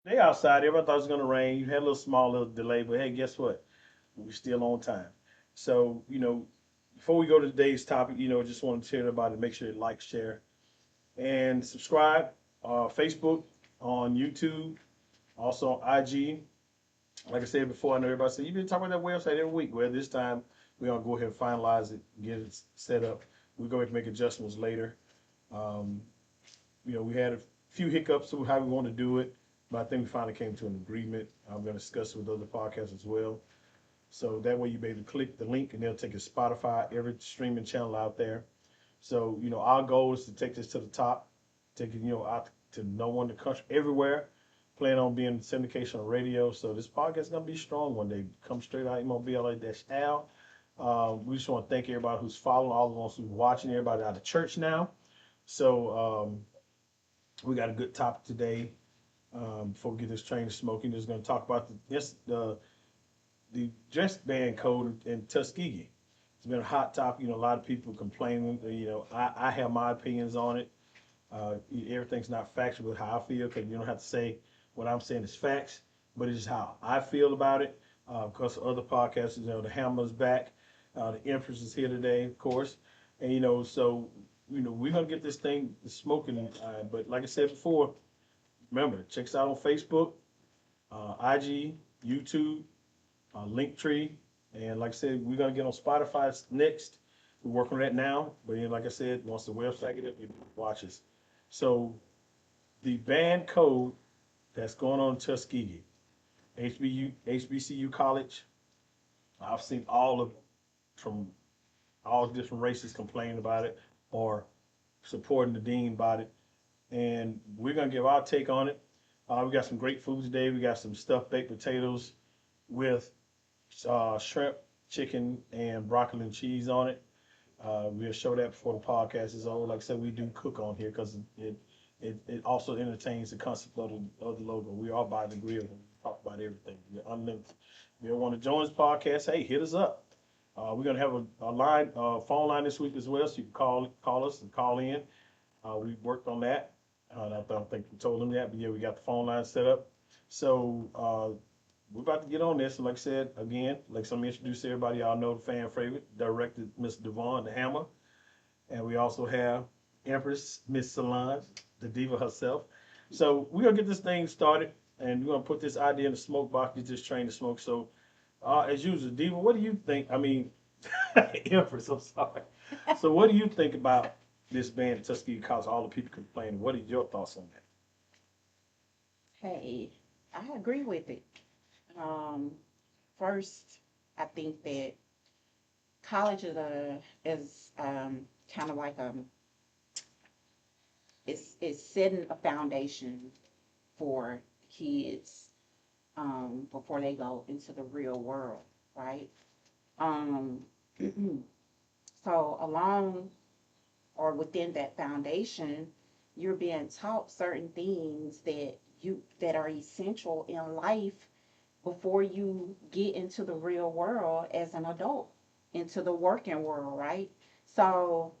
They outside. Everybody thought it was gonna rain. You had a little small little delay, but hey, guess what? We're still on time. So, before we go to today's topic, just want to tell everybody to make sure you like, share, and subscribe. Facebook, on YouTube, also on IG. Like I said before, I know everybody said, you've been talking about that website every week. Well, this time we're going to go ahead and finalize it, get it set up. We'll go ahead and make adjustments later. Um, we had a few hiccups with how we want to do it, but I think we finally came to an agreement. I'm going to discuss it with other podcasts as well. So that way you be able to click the link and they'll take you to Spotify, every streaming channel out there. So, our goal is to take this to the top, take it, out to no one in the country, everywhere. Plan on being syndication on radio. So this podcast is going to be strong one day. Come straight out, MOBLA-Al. We just want to thank everybody who's following, all the ones who's watching, everybody out of church now. So we got a good topic today. Before we get this train smoking, just going to talk about the dress band code in Tuskegee. It's been a hot topic. A lot of people complaining. I have my opinions on it. Everything's not factual with how I feel, because you don't have to say what I'm saying is facts, but it's just how I feel about it. Because other podcasters, the Hammer's back, the Empress is here today, of course, and so we're gonna get this thing smoking. But like I said before, remember, check us out on Facebook, IG, YouTube, Linktree, and like I said, we're gonna get on Spotify next. We're working on that now, but like I said, once the website get up, you watch us. So the band code that's going on in Tuskegee, HBCU college. I've seen all of from all different races complaining about it or supporting the dean about it, and we're gonna give our take on it. We got some great food today. We got some stuffed baked potatoes with shrimp, chicken, and broccoli and cheese on it. We'll show that before the podcast is over. Like I said, we do cook on here because it also entertains the concept of the logo. We are by the grill and talk about everything. We're unlimited. If you want to join this podcast, hey, hit us up. We're gonna have a phone line this week as well, so you can call us and call in. We worked on that. I don't think we told them that, but yeah, we got the phone line set up. So we're about to get on this. And like I said, again, like some introduce everybody, y'all know the fan favorite, director Miss Devon, the Hammer. And we also have Empress, Miss Solange, the diva herself. So we're going to get this thing started, and we're going to put this idea in the smoke box. You just trained to smoke. So as usual, diva, what do you think? I mean, Empress, I'm sorry. So what do you think about this band, Tuskegee College, all the people complaining? What are your thoughts on that? Hey, I agree with it. Um, First, I think that college is kind of like it's setting a foundation for kids before they go into the real world, right? Um, so along or within that foundation, you're being taught certain things that are essential in life before you get into the real world as an adult, into the working world, right? So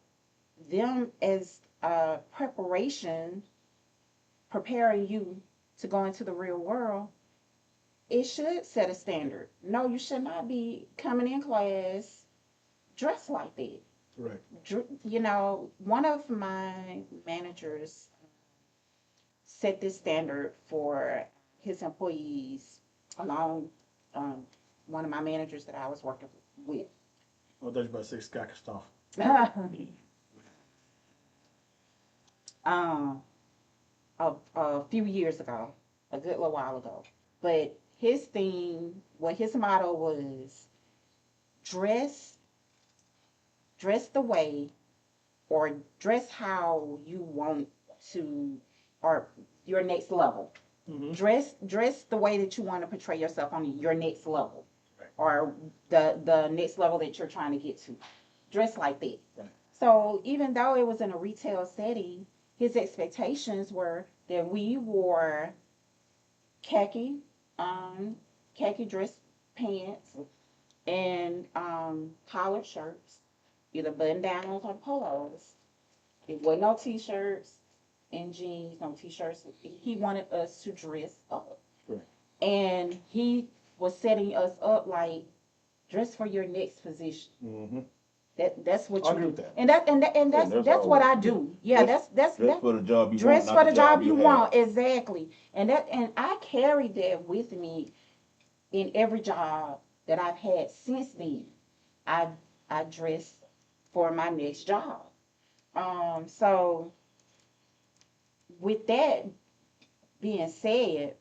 them as preparation, preparing you to go into the real world, it should set a standard. No, you should not be coming in class dressed like that. Right. One of my managers set this standard for his employees along um, one of my managers that I was working with. I thought you were about to say Scott Christoph. um, a few years ago, a good little while ago. But his thing, what his motto was, dress, dress the way or dress how you want to, or your next level. Mm-hmm. Dress the way that you want to portray yourself on your next level, Right. or the next level that you're trying to get to. Dress like that. Right. So even though it was in a retail setting, his expectations were that we wore khaki, khaki dress pants and collared shirts, either button downs or polos. It wasn't no t-shirts. in jeans, no t-shirts. He wanted us to dress up. Right. And he was setting us up like, dress for your next position. Mm-hmm. That's what I you agree do. with that. And that's what I do. Yeah, Dress for the job you want, dress not for the the job job you you have. want. Exactly. And I carried that with me in every job that I've had since then. I I dress for my next job. So with that being said,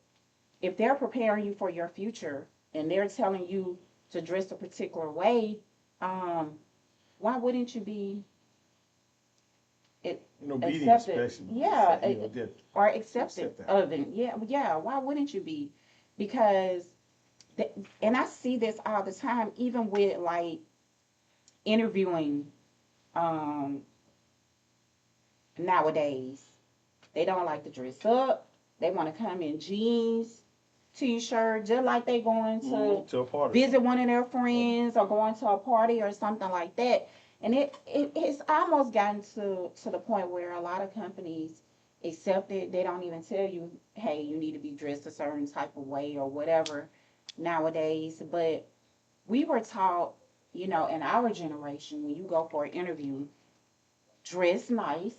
if they're preparing you for your future and they're telling you to dress a particular way, um, why wouldn't you be it And obedience, accepted? especially. Yeah, You know, did or accept accepted that. of it. Yeah, yeah. Why wouldn't you be? Because, the, and I see this all the time, even with like interviewing um, nowadays. They don't like to dress up. They want to come in jeans, t-shirt, just like they going To a party. visit one of their friends or going to a party or something like that. And it's almost gotten to the point where a lot of companies accept it. They don't even tell you, hey, you need to be dressed a certain type of way or whatever nowadays. But we were taught, in our generation, when you go for an interview, dress nice,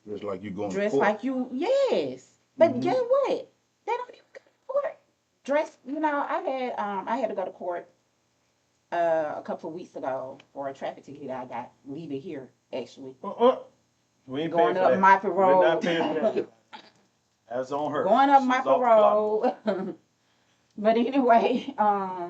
Just like you going to dress court. like you, yes. But Mm-hmm. guess what? They don't even go to court. Dress, I had to go to court a couple of weeks ago for a traffic ticket I got leaving here actually. We ain't paying Going for up that. Moffitt We're not Road. paying for that. That's on her. Going up She's Moffitt off the clock. Road. But anyway, uh,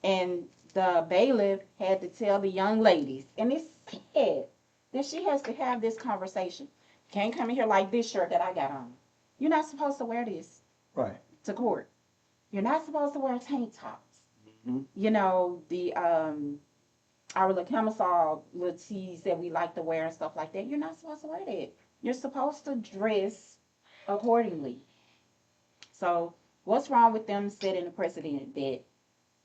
and the bailiff had to tell the young ladies, and it's sad that she has to have this conversation. Can't come in here like this shirt that I got on. You're not supposed to wear this Right. to court. You're not supposed to wear tank tops. Mm-hmm. The our little camisole little tees that we like to wear and stuff like that. You're not supposed to wear that. You're supposed to dress accordingly. So what's wrong with them setting a precedent that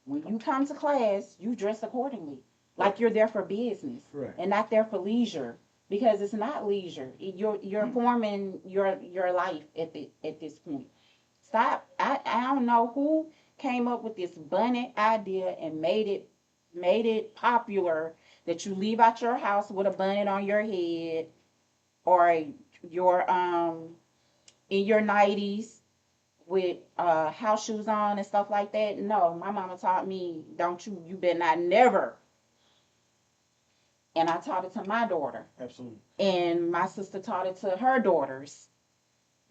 when you come to class, you dress accordingly, like you're there for business Right. and not there for leisure, because it's not leisure. You're forming your life at this point. Stop. I don't know who came up with this bunny idea and made it popular that you leave out your house with a bunny on your head or your in your nighties with house shoes on and stuff like that. No, my mama taught me, don't you better not never. And I taught it to my daughter. Absolutely. And my sister taught it to her daughters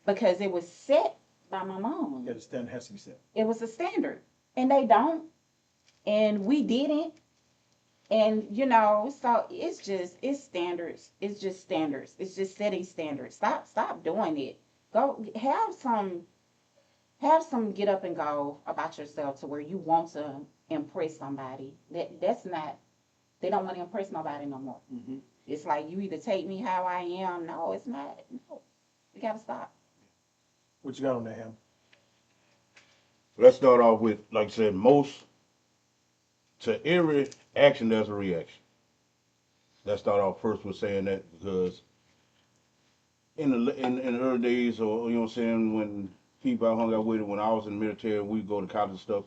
because it was set by my mom. Yeah, the standard has to be set. It was a standard. And they don't. And we didn't. And so it's standards. It's just standards. It's just setting standards. Stop doing it. Go have some get up and go about yourself to where you want to impress somebody. That's not, they don't want to impress nobody no more. Mm-hmm. It's like, you either take me how I am. No, it's not. No, we gotta stop. What you got on that, Ham? Let's start off with, like I said, to every action there's a reaction. Let's start off first with saying that because in the early days, or what I'm saying, when people I hung out with, when I was in the military, we go to college and stuff.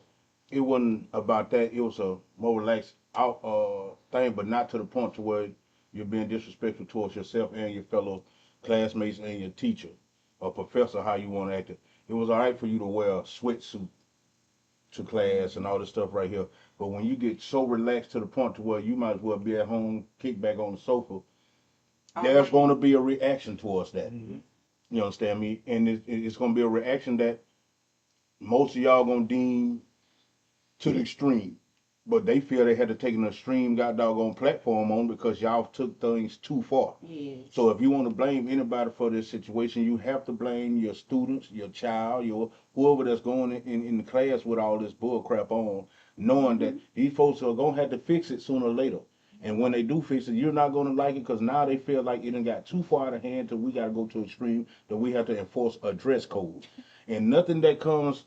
It wasn't about that. It was a more relaxed out thing, but not to the point to where you're being disrespectful towards yourself and your fellow classmates and your teacher or professor, how you want to act. It was all right for you to wear a sweatsuit to class and all this stuff right here. But when you get so relaxed to the point to where you might as well be at home, kick back on the sofa, there's going to be a reaction towards that. Mm-hmm. You understand me? And it's going to be a reaction that most of y'all going to deem to the extreme. But they feel they had to take an extreme god doggone platform on because y'all took things too far. Yes. So if you want to blame anybody for this situation, you have to blame your students, your child, your whoever that's going in the class with all this bull crap on, knowing that these folks are going to have to fix it sooner or later. And when they do fix it, you're not going to like it because now they feel like it done got too far out of hand till we got to go to extreme that we have to enforce a dress code. And nothing that comes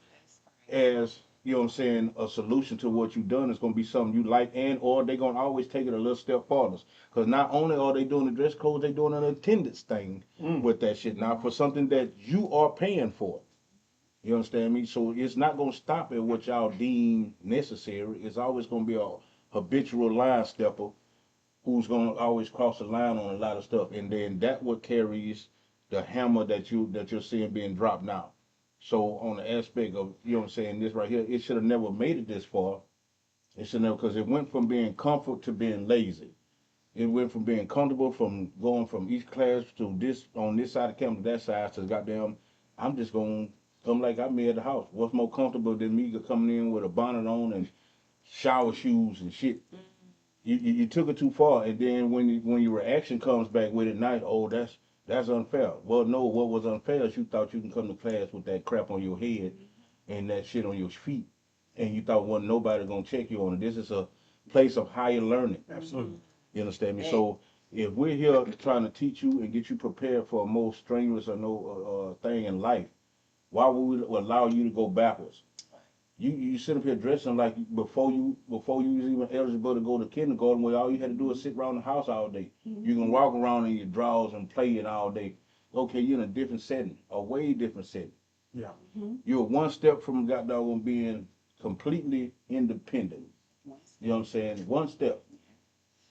as you know what I'm saying, a solution to what you've done is going to be something you like, and or they're going to always take it a little step farther. Because not only are they doing the dress code, they're doing an attendance thing with that shit now for something that you are paying for. You understand me? So it's not going to stop at what y'all deem necessary. It's always going to be a habitual line stepper who's going to always cross the line on a lot of stuff, and then that what carries the hammer that you're seeing being dropped now. So on the aspect of, you know what I'm saying, this right here, it should have never made it this far. It should never, because it went from being comfort to being lazy. It went from being comfortable, from going from each class to this on this side of the campus to that side to goddamn, I'm just going to come like I'm at the house. What's more comfortable than me coming in with a bonnet on and shower shoes and shit? You took it too far, and then when your reaction comes back with it, nice, oh, that's unfair. Well, no, what was unfair is you thought you can come to class with that crap on your head and that shit on your feet, and you thought wasn't nobody gonna check you on it. This is a place of higher learning. Absolutely. You understand me? So if we're here trying to teach you and get you prepared for a more strenuous or no thing in life, why would we allow you to go backwards? You sit up here dressing like before you was even eligible to go to kindergarten, where all you had to do is sit around the house all day. You can walk around in your drawers and play it all day. Okay, you're in a different setting, a way different setting. Yeah. You're one step from goddamn being completely independent. You know what I'm saying? One step.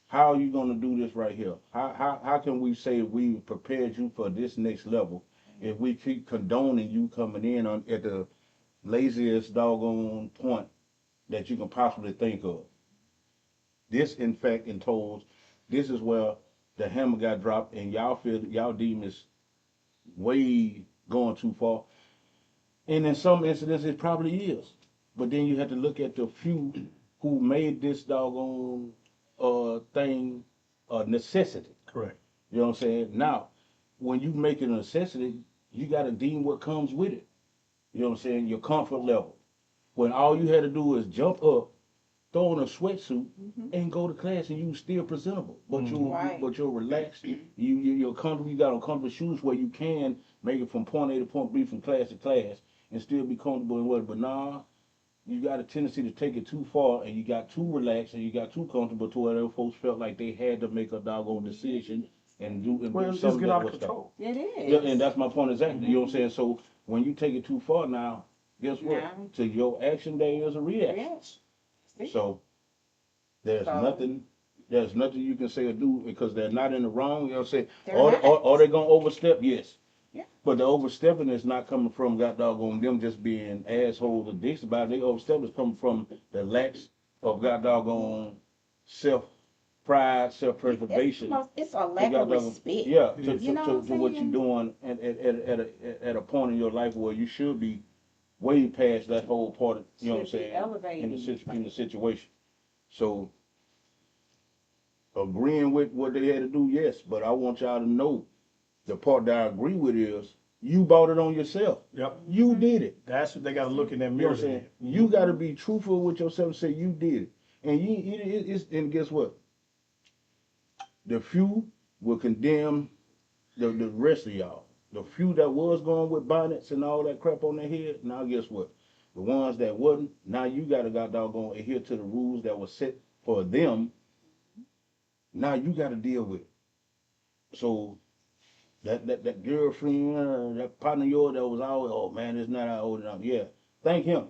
How are you gonna do this right here? How can we say we prepared you for this next level if we keep condoning you coming in at the laziest doggone point that you can possibly think of? This, in fact, entails, this is where the hammer got dropped, and y'all deem is way going too far. And in some incidents, it probably is. But then you have to look at the few who made this doggone thing a necessity. Correct. You know what I'm saying? Now, when you make it a necessity, you got to deem what comes with it. You know what I'm saying? Your comfort level. When all you had to do is jump up, throw on a sweatsuit, and go to class, and you still presentable. But you're relaxed. You're comfortable. You got on comfortable shoes where you can make it from point A to point B, from class to class, and still be comfortable in what. But nah, you got a tendency to take it too far, and you got too relaxed, and you got too comfortable to where folks felt like they had to make a doggone decision and do Well, something just get that out of was control. It is. Yeah, and that's my point exactly. You know what I'm saying? So when you take it too far now, guess what? Now- To your action, there is a reaction. Yes. See? So there's nothing you can say or do because they're not in the wrong. You know what I'm saying? They're Or, not. or they gonna overstep, yes. Yeah. But the overstepping is not coming from god doggone them just being assholes or dicks about it. They overstepping is coming from the lack of god doggone self pride, self preservation. It's a lack of respect. Yeah, You know to what you're saying? doing at a point in your life where you should be way past that whole part of, you know what I'm Should be saying, elevated. in the situation. So agreeing with what they had to do, yes, but I want y'all to know the part that I agree with is you bought it on yourself. Yep. You did it. That's what they got to look in that You know mirror. what I'm saying? You got to be truthful with yourself and say you did it. And and guess what? The few will condemn the rest of y'all. The few that was going with bonnets and all that crap on their head, now guess what? The ones that wasn't, now you gotta got doggone adhere to the rules that were set for them. Now you gotta deal with it. So that girlfriend, that partner of yours that was always, oh man, it's not old enough. Yeah, thank him.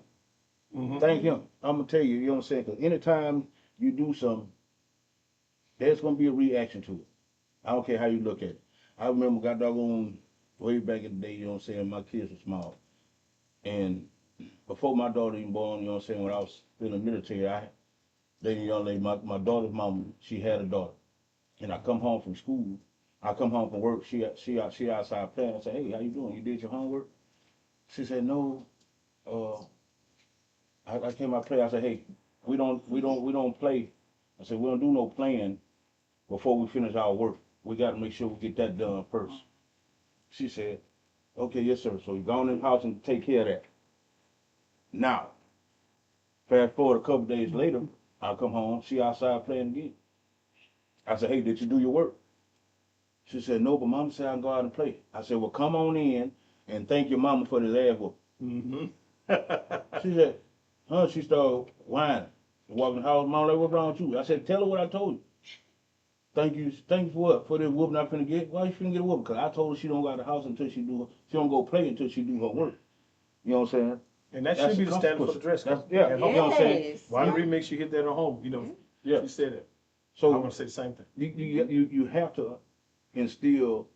Thank him. I'm gonna tell you, you know what I'm saying? Because anytime you do something, there's gonna be a reaction to it. I don't care how you look at it. I remember got doggone way back in the day, you know what I'm saying, my kids were small. And before my daughter even born, you know what I'm saying, when I was in the military, young lady, my daughter's mom, she had a daughter. And I come home from school, I come home from work, she outside playing. I said, hey, how you doing? You did your homework? She said, no. I came out play. I said, hey, we don't play. I said, we don't do no playing before we finish our work. We got to make sure we get that done first. She said, okay, yes, sir. So you go in the house and take care of that. Now, fast forward a couple days later, I come home, she outside playing again. I said, hey, did you do your work? She said, no, but mama said I can go out and play. I said, well, come on in and thank your mama for this ass whoop. Mm-hmm. She said, Huh? She started whining. Walking the house, mom, like, what's wrong with you? I said, tell her what I told you. Thank you for what? For the whooping I finna get? Why you finna get a whooping? Cause I told her she don't go out the house until she don't go play until she do her work. You know what I'm saying? And that That's should the be the standard for the consequence. dress That's code. yeah. At You home. know what I'm saying? Yes. Why Yeah. did make sure you hit that at home? You know, Yeah. she said it. I'm So gonna say the same thing. you have to instill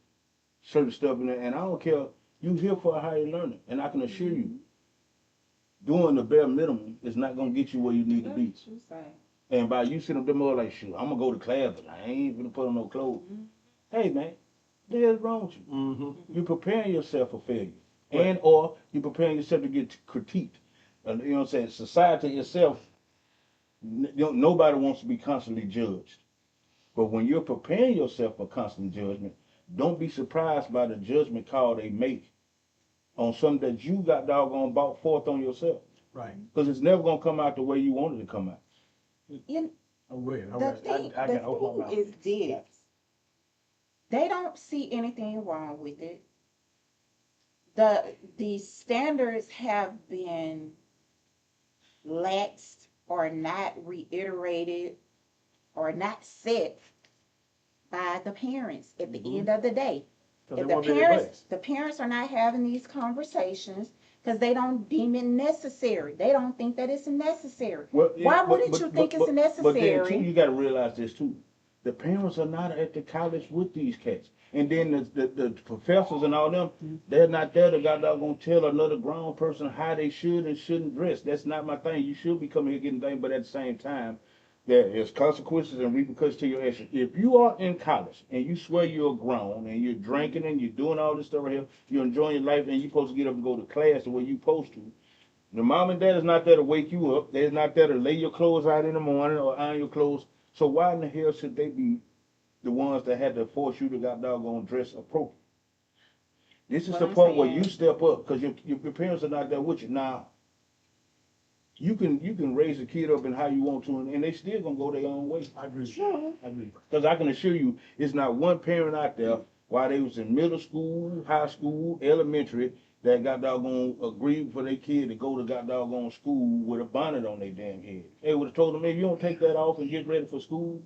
certain stuff in there, and I don't care. You here for a higher learning, and I can assure you, doing the bare minimum is not gonna get you where you need to be. What you say? And by you sitting up there more like, shoot, I'm gonna go to class, but I ain't gonna put on no clothes. Hey man, what the hell's wrong with you? Mm-hmm. You preparing yourself for failure, Right. and or you preparing yourself to get critiqued. And you know what I'm saying? Society itself, nobody wants to be constantly judged. But when you're preparing yourself for constant judgment, don't be surprised by the judgment call they make on something that you got doggone brought forth on yourself. Right. Because it's never gonna come out the way you wanted it to come out. You, I'm weird. the thing, I the gotta open my thing mouth. is this. They don't see anything wrong with it. The standards have been laxed or not reiterated or not set by the parents at the end of the day. Because If they the want to be parents replaced. the parents are not having these conversations because they don't deem it necessary. They don't think that it's necessary. Well, Why wouldn't you think it's But then too, necessary? you got to realize this too. The parents are not at the college with these cats, and then the professors and all them, they're not there to gonna tell another grown person how they should and shouldn't dress. That's not my thing. You should be coming here getting things, but at the same time, there is consequences and repercussions to your actions. If you are in college and you swear you're grown and you're drinking and you're doing all this stuff right here, you're enjoying your life and you're supposed to get up and go to class the way you're supposed to. The mom and dad is not there to wake you up. They're not there to lay your clothes out in the morning or iron your clothes. So why in the hell should they be the ones that had to force you to got doggone dress appropriate? This is What the I'm part where you saying. step up because your parents are not there with you. Now you can raise a kid up in how you want to, and they still gonna go their own way. I agree. Sure. I agree. Because I can assure you, it's not one parent out there while they was in middle school, high school, elementary that got doggone agreed for their kid to go to got doggone school with a bonnet on their damn head. They would have told them, if you don't take that off and get ready for school,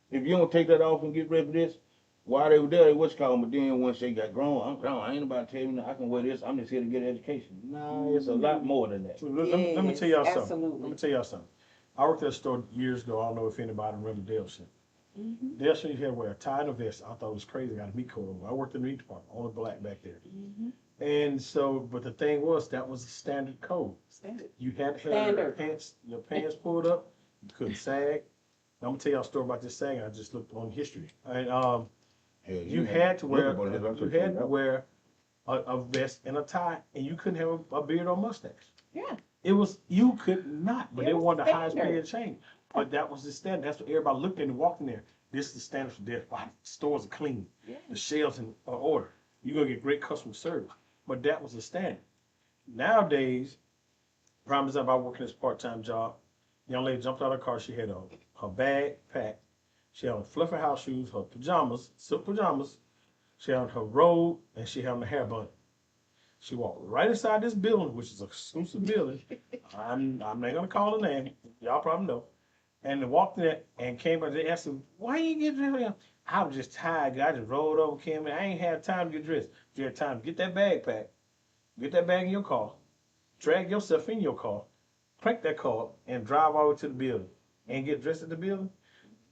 if you don't take that off and get ready for this, while they were there, they was calling. But then once they got grown, I'm grown. I ain't about to tell you I can wear this. I'm just here to get education. Nah, it's a lot more than that. So let me tell y'all something. Absolutely. Let me tell y'all something. I worked at a store years ago. I don't know if anybody remember Delson. Mm-hmm. Delson used to wear a tie and a vest. I thought it was crazy. I got a meat coat on. I worked in the meat department, only black back there. Mm-hmm. And so, but the thing was, that was the standard code. Standard. You had to have Standard. your pants pulled up. You couldn't sag. I'm gonna tell y'all a story about this sagging. I just looked on history. And Hell, you had to wear wear. a vest and a tie, and you couldn't have a beard or mustache. Yeah. It was you could not, but It they was wanted the highest standard. pay in chain. But that was the standard. That's what everybody looked at and walked in there. This is the standard for Death Body. Stores are clean. Yeah. The shelves in order. You're gonna get great customer service. But that was the standard. Nowadays, prime example, I work in this part-time job. Young lady jumped out of her car. She had her bag packed. She had on fluffy house shoes, her pajamas, silk pajamas. She had on her robe, and she had on the hair bun. She walked right inside this building, which is an exclusive building. I'm not gonna call the name. Y'all probably know. And they walked in there and came back. They asked her, "Why you get dressed?" I was just tired. I just rolled over, came in. I ain't had time to get dressed. You had time to get that bag packed, get that bag in your car, drag yourself in your car, crank that car up, and drive all the way to the building and get dressed at the building.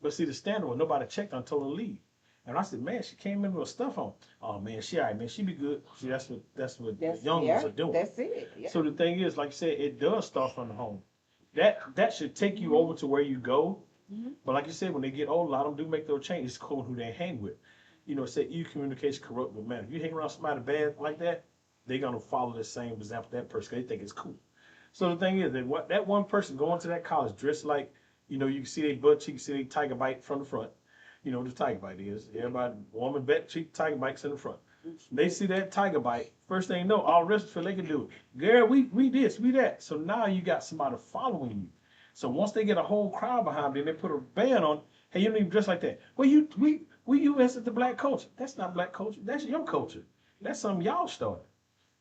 But see, the standard was nobody checked on told her to leave. And I said, man, she came in with stuff on. Oh man, she all right, man, she be good. See, that's what the young ones are doing. That's it. Yeah. So the thing is, like I said, it does start from the home. That should take you over to where you go. Mhm. But like you said, when they get old, a lot of them do make those changes. It's cool who they hang with. You know, say you communication corrupt with man. If you hang around somebody bad like that, they're gonna follow the same example that person. They think it's cool. So the thing is that one person going to that college dressed like, you know, you can see their butt cheek, see their tiger bite from the front. You know what the tiger bite is. Everybody, woman, butt cheek, tiger bites in the front. They see that tiger bite. First thing you know, all the rest feel they can do it. Girl, we this, we that. So now you got somebody following you. So once they get a whole crowd behind them, they put a band on. Hey, you don't even dress like that. Well, you mess with the black culture. That's not black culture. That's your culture. That's something y'all started.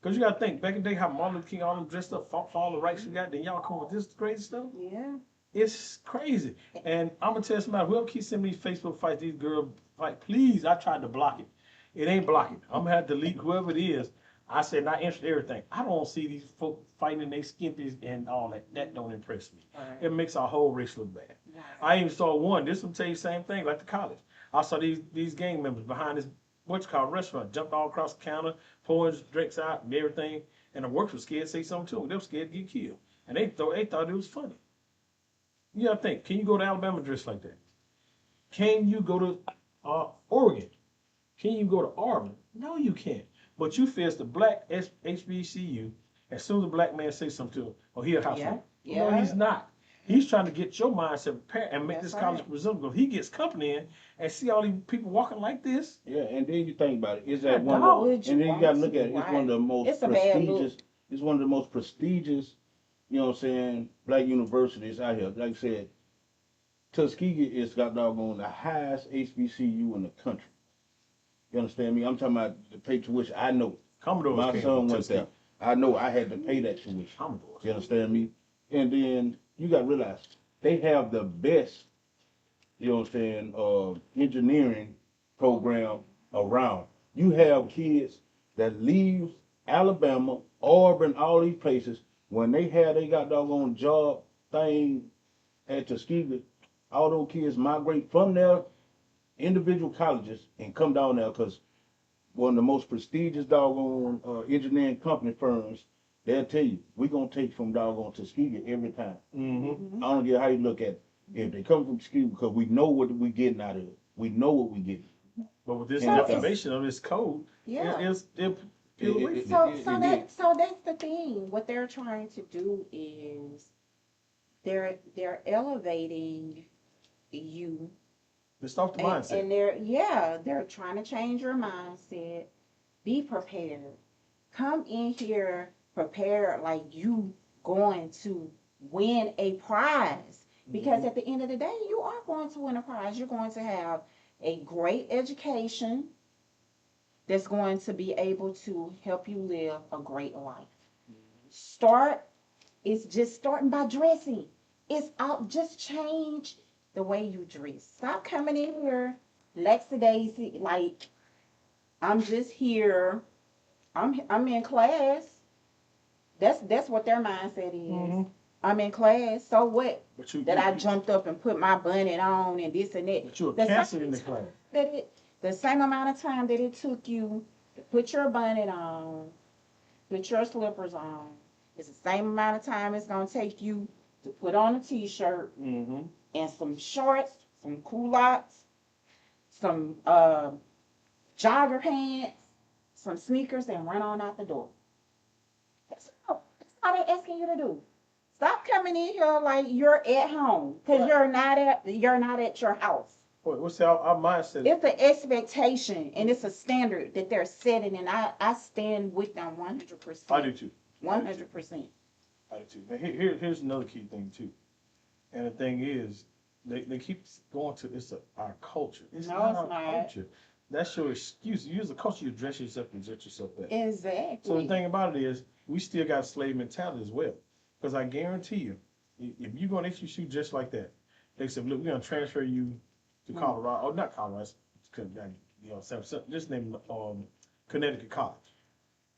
Because you got to think, back in the day, how Martin Luther King, all them dressed up, fought for all the rights we got, then y'all come with this crazy stuff. Yeah. It's crazy. And I'm going to tell somebody, whoever keeps sending these Facebook fights, these girls fight, please, I tried to block it. It ain't blocking. I'm going to have to delete whoever it is. I said, not interested in everything. I don't see these folk fighting in their skimpies and all that. That don't impress me. Right. It makes our whole race look bad. Right. I even saw one, this will tell you the same thing, like the college. I saw these gang members behind this, what's called restaurant, jumped all across the counter, pouring drinks out and everything. And the workers were scared to say something to them. They were scared to get killed. And they thought it was funny. You gotta think, can you go to Alabama dressed like that? Can you go to Oregon? Can you go to Auburn? No, you can't. But you feel it's the black HBCU. As soon as a black man says something to him, oh, he a house Yeah. man. Yeah. No, he's not. He's trying to get your mindset prepared and make That's this college right. presentable. He gets company in and see all these people walking like this. Yeah, and then you think about it. Is Yeah, that one? dog. Of, and then you got to look at it. It's Right. one of the most It's a bad look. prestigious. It's one of the most prestigious. You know what I'm saying? Black universities out here. Like I said, Tuskegee is got doggone the highest HBCU in the country. You understand me? I'm talking about the pay tuition. I know. Commodores My came son from went Tuskegee. there. I know I had to pay that tuition. Commodores. You understand me? And then you got to realize they have the best, you know what I'm saying, engineering program around. You have kids that leave Alabama, Auburn, all these places. When they got doggone job thing at Tuskegee, all those kids migrate from their individual colleges and come down there because one of the most prestigious doggone engineering company firms, they'll tell you, we're going to take from doggone Tuskegee every time. Mm-hmm. I don't care how you look at it. If they come from Tuskegee, because we know what we're getting out of it. We know what we're getting. But with this So information of this code, Yeah. it'll away from you. So that's the thing. What they're trying to do is they're elevating you, It's off the mindset. and they're trying to change your mindset. Be prepared. Come in here prepared like you going to win a prize. Because at the end of the day, you are going to win a prize. You're going to have a great education that's going to be able to help you live a great life. It's just starting by dressing. It's out, just change the way you dress. Stop coming in here lackadaisy, like I'm just here. I'm in class. That's what their mindset is. Mhm. I'm in class. So what? But you, That I jumped up and put my bonnet on and this and that. But you're a The cancer same in the class. the same amount of time that it took you to put your bonnet on, put your slippers on, it's the same amount of time it's gonna take you to put on a t-shirt Mm-hmm. and some shorts, some culottes, some jogger pants, some sneakers, and run on out the door. That's all they're asking you to do. Stop coming in here like you're at home, because Right. you're not at your house. What's our mindset? It's an expectation and it's a standard that they're setting, and I stand with them 100%. I do too. 100%. I do too. Now, here's another key thing too. And the thing is, they keep going to our culture. It's No, not it's our not. culture. That's your excuse. You use the culture, you dress yourself and dress yourself better. Exactly. So the thing about it is, we still got slave mentality as well. Because I guarantee you, if you go to HBCU just like that, they said, look, we're going to transfer you to Colorado, or not Colorado, just name Connecticut College.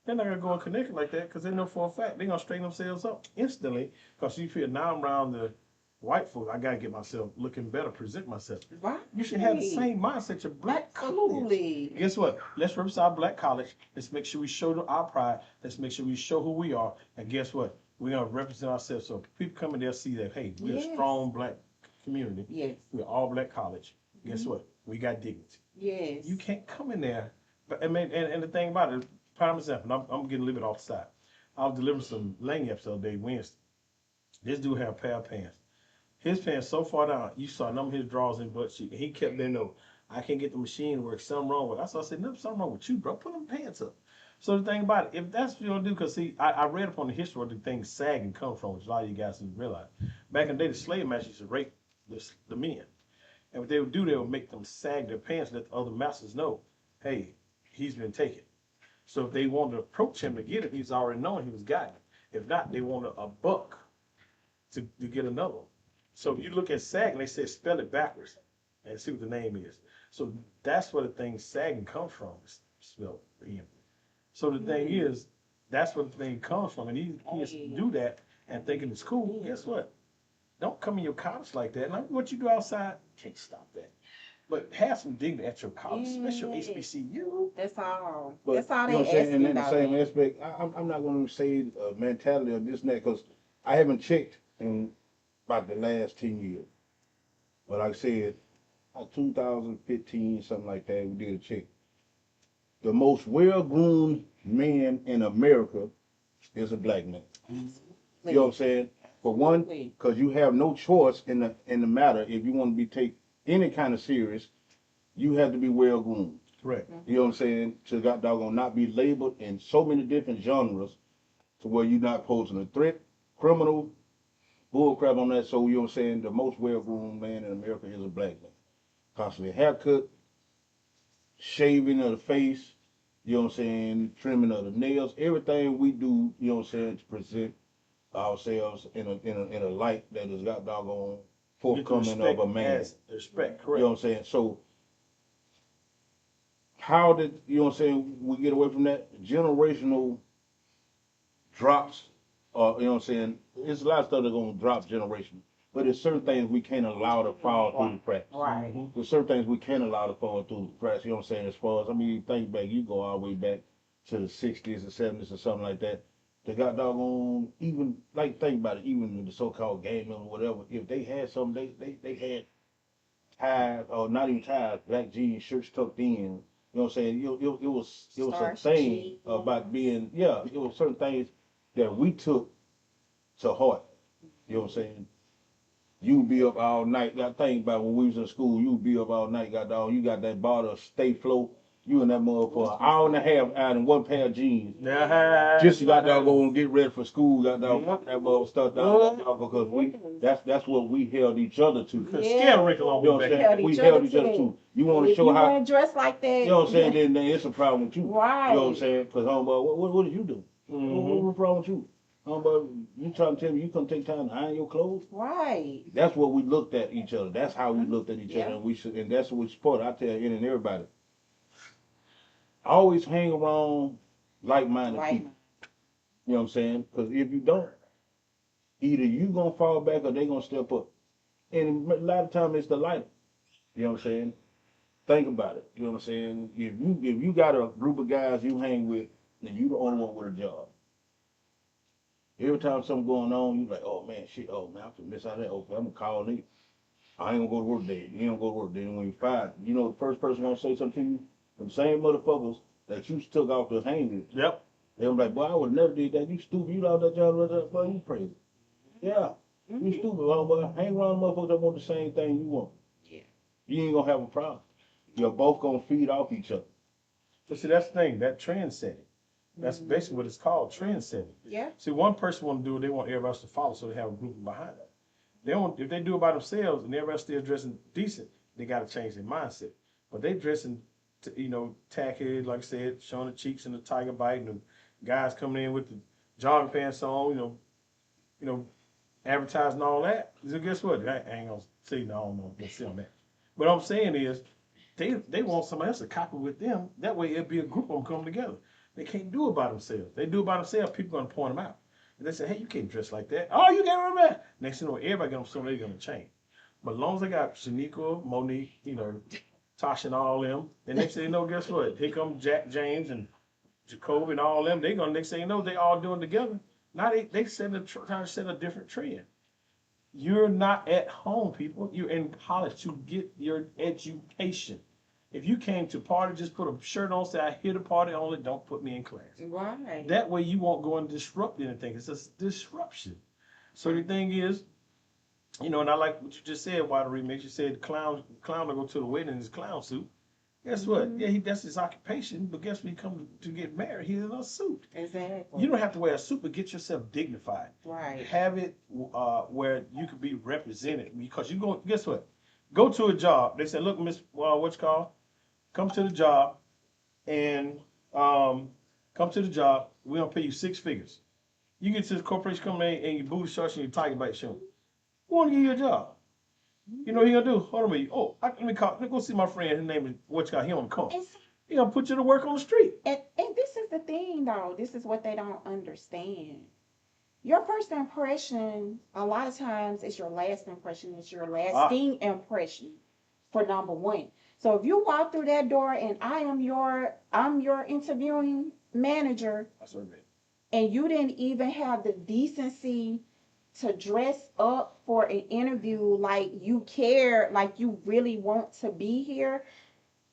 They're not going to go in Connecticut like that because they know for a fact they're going to straighten themselves up instantly because you feel now I'm around the white folks, I got to get myself looking better, present myself. Right. You should have the same mindset your black college. Absolutely. Guess what? Let's represent our black college. Let's make sure we show our pride. Let's make sure we show who we are. And guess what? We're going to represent ourselves so people come in there see that, hey, we're Yes. a strong black community. Yes. We're all black college. Guess what? We got dignity. Yes. You can't come in there. But I mean, and the thing about it, prime example, I'm getting a little bit off the side. I was delivering some lanyards the other day, Wednesday. This dude had a pair of pants. His pants so far down, you saw none of his drawers and butt cheek. He kept letting know, I can't get the machine to work. Something wrong with it. I said, no, something wrong with you, bro. Put them pants up. So the thing about it, if that's what you're going to do, because see, I read up on the history where the things sagging come from, which a lot of you guys didn't realize. Back in the day, the slave masters used to rape the men. And what they would do, they would make them sag their pants and let the other masters know, hey, he's been taken. So if they wanted to approach him to get it, he's already known he was got it. If not, they wanted a buck to get another one. So if you look at sagging, they say spell it backwards and see what the name is. So that's where the thing sagging comes from. It's spelled him. So the thing is, that's where the thing comes from. And he has to do that and thinking it's cool. Guess what? Don't come in your college like that. Like what you do outside, can't stop that. But have some dignity at your college, especially your HBCU. That's all. But, That's all you know they what I'm saying? And asking in the about. same aspect, I'm not going to say mentality of this and that because I haven't checked in about the last 10 years. But like I said, 2015, something like that, we did a check. The most well-groomed man in America is a black man. You know what I'm saying? For one, because you have no choice in the matter. If you want to be take any kind of serious, you have to be well-groomed. Correct. You know what I'm saying? To got doggone not be labeled in so many different genres to where you're not posing a threat, criminal, bullcrap on that. So you know what I'm saying? The most well-groomed man in America is a black man. Constantly haircut, shaving of the face, you know what I'm saying, trimming of the nails, everything we do, you know what I'm saying, to present ourselves in a light that has got doggone forthcoming of a man. Respect, correct. You know what I'm saying? So how did, you know what I'm saying, we get away from that? Generational drops, you know what I'm saying? There's a lot of stuff that's going to drop generational. But there's certain things we can't allow to fall through the cracks. Right. There's certain things we can't allow to fall through the cracks, you know what I'm saying? As far as, I mean, you think back, you go all the way back to the 60s or 70s or something like that. They got doggone, even, like, think about it, even the so-called gaming or whatever, if they had something, they had ties, or not even ties, black jeans, shirts tucked in. You know what I'm saying? It was a thing about being, yeah, it was certain things that we took to heart. You know what I'm saying? You be up all night. Got to think about when we was in school, you be up all night, you got that bottle of Stay Flow. You and that mother for an hour and a half out in one pair of jeans. Just got to go and get ready for school, got that mother stuff down because that's what we held each other to. Scare wrinkle on You know what I'm saying? We held each other to. You want to show how you want to dress like that. you know what I'm saying, then it's a problem with you. Right. You know what I'm saying? Because homeboy, what did you do? What's wrong with you? You trying to tell me you couldn't take time to iron your clothes? Right. That's what we looked at each other. That's how we looked at each other, and that's what we support. I tell any and everybody, always hang around like-minded people. You know what I'm saying? Because if you don't, either you gonna fall back or they gonna step up. And a lot of times it's the lighter. You know what I'm saying? Think about it. You know what I'm saying? If you got a group of guys you hang with, then you the only one with a job. Every time something going on, you like, oh man, shit, oh man, I'm gonna miss out that. Okay, I'm gonna call nigga. I ain't gonna go to work today. You don't go to work today. And when you fired, you know the first person gonna say something to you, them same motherfuckers that you took off to hang with. Yep. They were like, boy, I would never did that. You stupid. You lost that job, boy, you crazy. Yeah, you stupid, boy. Hang around motherfuckers that want the same thing you want. Yeah. You ain't gonna have a problem. You're both gonna feed off each other. So see, that's the thing, that trend setting. That's basically what it's called, trend setting. Yeah. See, one person want to do it, they want everybody else to follow, so they have a group behind them. They don't, if they do it by themselves and everybody still dressing decent, they got to change their mindset. But they dressing, tacky, like I said, showing the cheeks and the tiger bite, and the guys coming in with the jogging pants on, advertising all that. So guess what? I ain't gonna say no, I'm gonna say on that. What I'm saying is, they want somebody else to copy with them. That way, it'll be a group of them coming together. They can't do it by themselves. They do it by themselves, people are gonna point them out. And they say, hey, you can't dress like that. Oh, you can't remember. Next thing you know, everybody got something they're gonna change. But as long as they got Shaniqua, Monique, Tasha and all them, then next thing you know, guess what? Here come Jack James and Jacoby and all them. They gonna next thing you know, they all doing together. Now they trying to set a different trend. You're not at home, people. You're in college to get your education. If you came to party, just put a shirt on, say, I hear the party only, don't put me in class. Right. That way you won't go and disrupt anything. It's a disruption. So the thing is, and I like what you just said, Water Remix. You said the clown will go to the wedding in his clown suit. Guess what? Yeah, that's his occupation, but guess when he comes to get married, he's in a suit. Exactly. You don't have to wear a suit, but get yourself dignified. Right. Have it where you could be represented, because guess what? Go to a job. They say, look, Miss, what's called? Come to the job, and Come to the job. We gonna pay you 6 figures. You get to the corporation coming in and your booty shorts and your tiger bite showing. We want to give you a job. You know what he gonna do? Hold on a minute. Oh, let me call. Let me go see my friend. His name is what you got. He on the come. And, He gonna put you to work on the street. and this is the thing, though. This is what they don't understand. Your first impression, a lot of times, is your last impression. It's your lasting impression for number one. So if you walk through that door and I'm your interviewing manager, That's what I mean. and you didn't even have the decency to dress up for an interview like you care, like you really want to be here,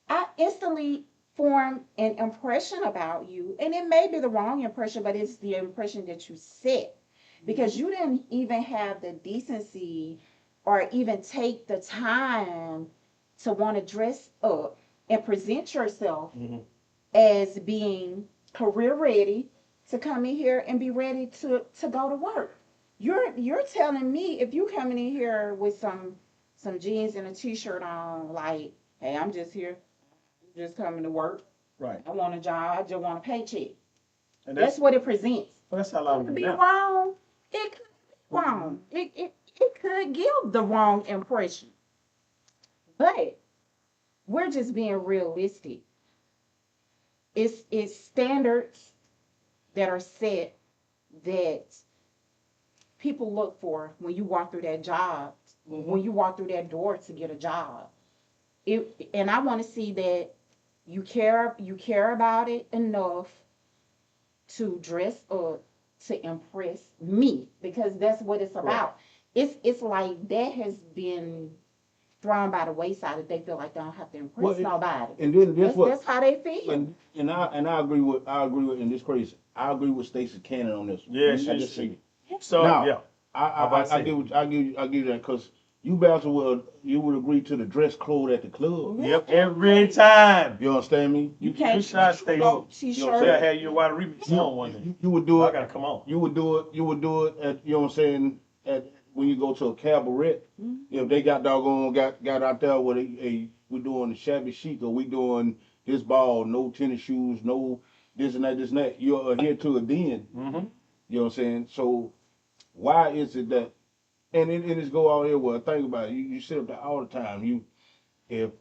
I instantly form an impression about you. And it may be the wrong impression, but it's the impression that you set because you didn't even have the decency or even take the time to want to dress up and present yourself as being career ready to come in here and be ready to go to work. You're telling me if you coming in here with some jeans and a t-shirt on, like, hey, I'm just here, I'm just coming to work. Right. I want a job. I just want a paycheck. And That's what it presents. that's how a lot It of could them be now. wrong. It could be wrong. It could give the wrong impression. But we're just being realistic. It's standards that are set that people look for when you walk through that job, when you walk through that door to get a job. And I want to see that you care about it enough to dress up to impress me because that's what it's about. It's like that has been thrown by the wayside that they feel like they don't have to impress nobody. And then That's how they feel. And I agree with and this crazy. I agree with Stacey Cannon on this one. Yeah, I she just see. see. So Now, yeah. I give you that because you would agree to the dress code at the club. Yep. Every time. You understand me? You can't shots stay go on. t-shirt. Should I have your white remix on one day? You would do I it. gotta come on. You would do it at, you know what I'm saying, at when you go to a cabaret. If they got out there with we doing the shabby chic or we doing this ball, no tennis shoes, no this and that, you're here to a den. You know what I'm saying? So why is it that and it is go out here, well, think about it. You sit up there all the time. If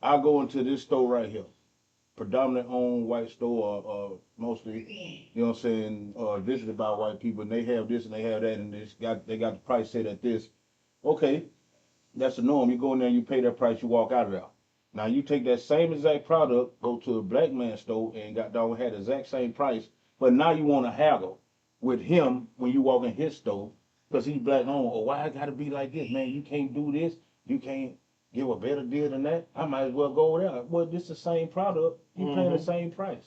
I go into this store right here, predominantly owned white store or mostly, you know what I'm saying, visited by white people, and they have this and they have that, and they got the price set at this. Okay, that's the norm. You go in there, you pay that price, you walk out of there. Now you take that same exact product, go to a black man store and had the exact same price, but now you want to haggle with him when you walk in his store because he's black owned. Oh, why I gotta be like this, man? You can't do this. You can't give a better deal than that. I might as well go over there. Well, this is the same product. You paying the same price.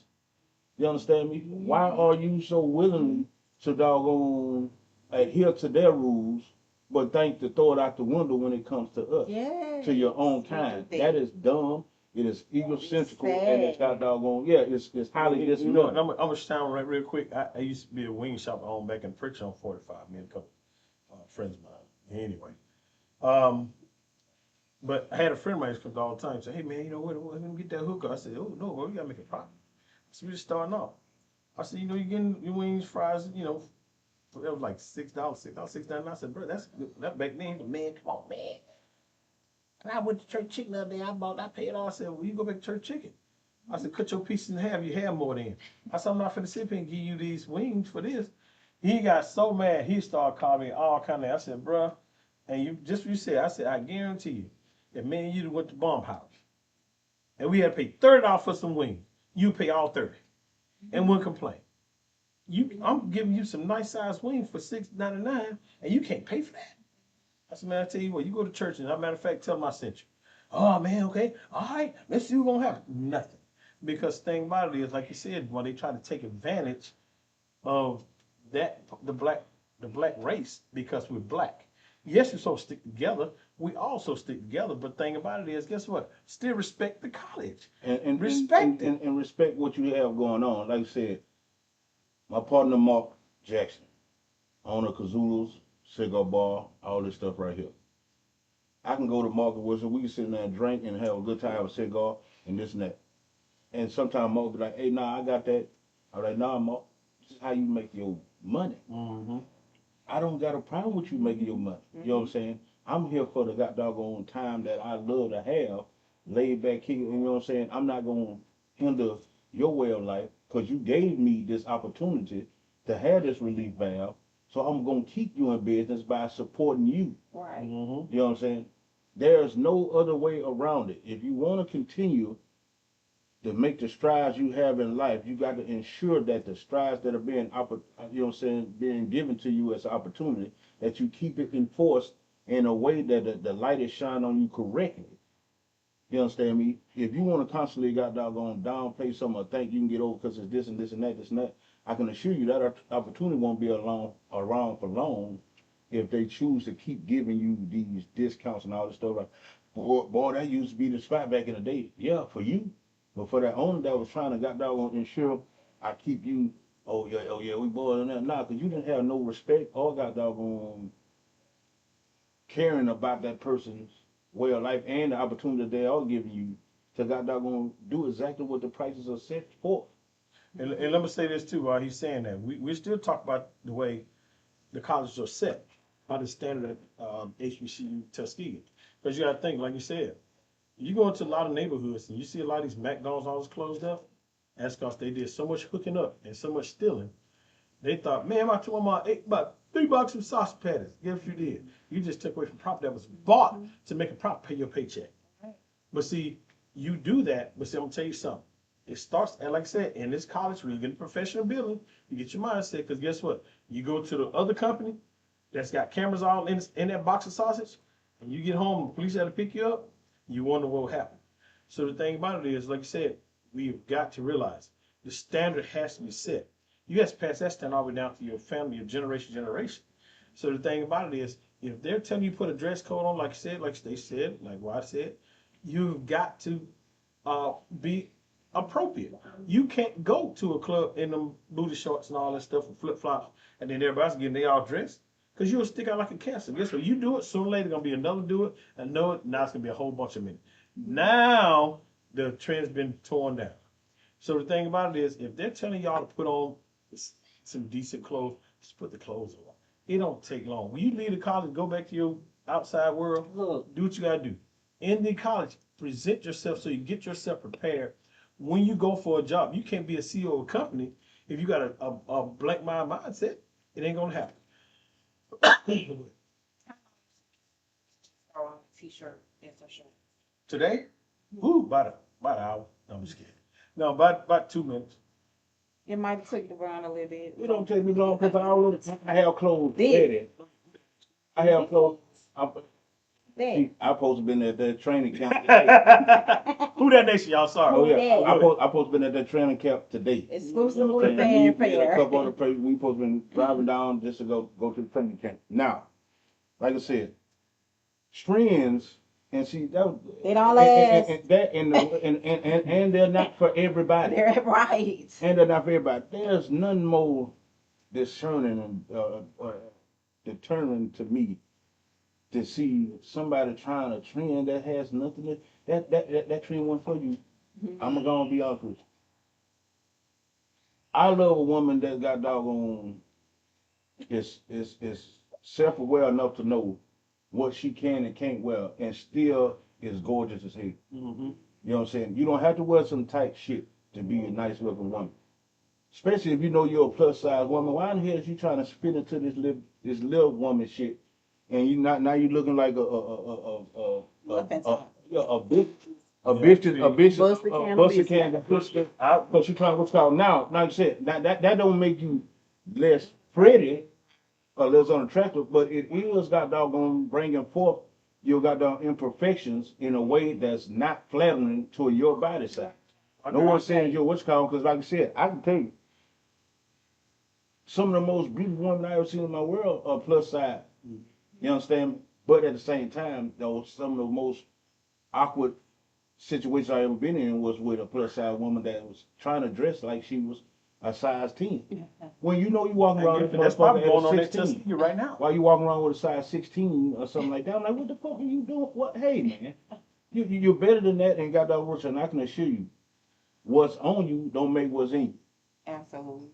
You understand me? Why are you so willing to doggone adhere to their rules, but think to throw it out the window when it comes to us, to your own kind? That is dumb. It is egocentrical, and it's got doggone. Yeah, it's highly You know, dismal. I'm gonna sound right real quick. I used to be a wing shop at home back in Friction on 45. Me and a couple friends of mine. Anyway, but I had a friend of mine who comes all the time. Say, hey man, you know what? Let me get that hooker. I said, oh no, bro, you gotta make a profit. So we just starting off. I said, you know, you're getting your wings, fries, you know, that was like $6, $6.99. I said, bro, that's good. That back then, man, come on, man. And I went to church chicken the other day. I paid all. I said, well, you go back to church chicken. I said, cut your pieces in half. You have more than. I said, I'm not finna sit here and give you these wings for this. He got so mad. He started calling me all kind of. I said, bro, and you just what you said. I said, I guarantee you, if me and you went to Bomb House, and we had to pay $30 for some wings, you pay all 30, and wouldn't complain. I'm giving you some nice sized wings for $6.99, and you can't pay for that. I said, man, I tell you what, you go to church, and as a matter of fact, tell them I sent you. Oh man, okay, all right, let's see what's gonna happen. Nothing, because the thing about it is, like you said, when they try to take advantage of that the black race because we're black. Yes, we're supposed to stick together. We also stick together, but the thing about it is, guess what? Still respect the college And respect it. And respect what you have going on. Like I said, my partner Mark Jackson, owner of Kazulu's, cigar bar, all this stuff right here. I can go to Market Wilson, we can sit in there and drink and have a good time, have a cigar, and this and that. And sometimes Mo be like, hey, nah, I got that. I'm like, nah, Mo, this is how you make your money. Mm-hmm. I don't got a problem with you making your money. You know what I'm saying? I'm here for the god doggone time that I love to have, laid back here. You know what I'm saying? I'm not gonna hinder your way of life because you gave me this opportunity to have this relief valve. So I'm gonna keep you in business by supporting you. Right. Mm-hmm. You know what I'm saying? There's no other way around it. If you want to continue to make the strides you have in life, you got to ensure that the strides that are being, you know what I'm saying, being given to you as an opportunity, that you keep it enforced in a way that the light is shining on you correctly. You understand me? If you want to constantly got doggone downplay something or think you can get over because it's this and this and that, this and that, I can assure you that opportunity won't be around for long if they choose to keep giving you these discounts and all this stuff. Like, boy, that used to be the spot back in the day. Yeah, for you. But for that owner that was trying to got doggone ensure I keep you, oh yeah, we boiled in that. Nah, because you didn't have no respect or got doggone caring about that person's way of life and the opportunity they are giving you to got doggone do exactly what the prices are set for. And let me say this too, while he's saying that, we still talk about the way the colleges are set by the standard HBCU Tuskegee. Because you got to think, like you said, you go into a lot of neighborhoods and you see a lot of these McDonald's always closed up. That's because they did so much hooking up and so much stealing. They thought, man, I told my about $3 of sausage patties. Guess what you did? You just took away from property that was bought to make a profit pay your paycheck. But see, you do that, but see, I'm gonna tell you something. It starts, and like I said, in this college where you get a professional building, you get your mindset, because guess what? You go to the other company that's got cameras all in that box of sausage, and you get home, the police had to pick you up, you wonder what happened. So the thing about it is, like I said, we've got to realize the standard has to be set. You have to pass that standard all the way down to your family, your generation. So the thing about it is, if they're telling you to put a dress code on, like I said, like they said, like what I said, you've got to be appropriate. You can't go to a club in them booty shorts and all that stuff with flip flops, and then everybody's getting they all dressed, because you'll stick out like a cancer. Guess what? You do it, sooner or later gonna be another do it, and know it. Now it's gonna be a whole bunch of men. Now the trend's been torn down. So the thing about it is, if they're telling y'all to put on some decent clothes, just put the clothes on. It don't take long. When you leave the college, go back to your outside world, look, do what you gotta do. In the college, present yourself so you get yourself prepared. When you go for a job, you can't be a CEO of a company if you got a blank mind mindset. It ain't gonna happen. T-shirt and some shorts. Today, about an hour. No, I'm just kidding. No, about 2 minutes. It might take the around a little bit. It don't take me long because I have clothes ready. I have clothes. I'm supposed to been at that training camp today. Who that nation, y'all? Sorry. Oh yeah, I'm supposed to been at that training camp today. Exclusively fan fair. A couple other places we supposed to been driving down just to go to the training camp. Now, like I said, strings and see that they don't last. And they're not for everybody. They're right. And they're not for everybody. There's none more discerning and determined to me to see somebody trying a trend that has nothing to that trend wasn't for you. Mm-hmm. I'm gonna be honest with you. I love a woman that got doggone is self-aware enough to know what she can and can't wear and still is gorgeous as hell. Mm-hmm. You know what I'm saying? You don't have to wear some tight shit to be a nice looking woman. Especially if you know you're a plus size woman. Why in the hell is you trying to spit into this little woman shit? And you now you looking like a busted can out because you trying what's called now. Like I said, that don't make you less pretty or less unattractive, but it is got doggone bringing forth your goddamn imperfections in a way that's not flattering to your body size. No one's saying you're what's called because, like I said, I can tell you some of the most beautiful women I ever seen in my world are plus size. You understand? But at the same time, though, some of the most awkward situations I ever been in was with a plus size woman that was trying to dress like she was a size 10. When you know you walking around with that's probably going on at that 16 right now. While you walking around with a size 16 or something like that, I'm like, what the fuck are you doing? What? Hey, man, you're better than that and got that worse. And I can assure you, what's on you don't make what's in you. Absolutely.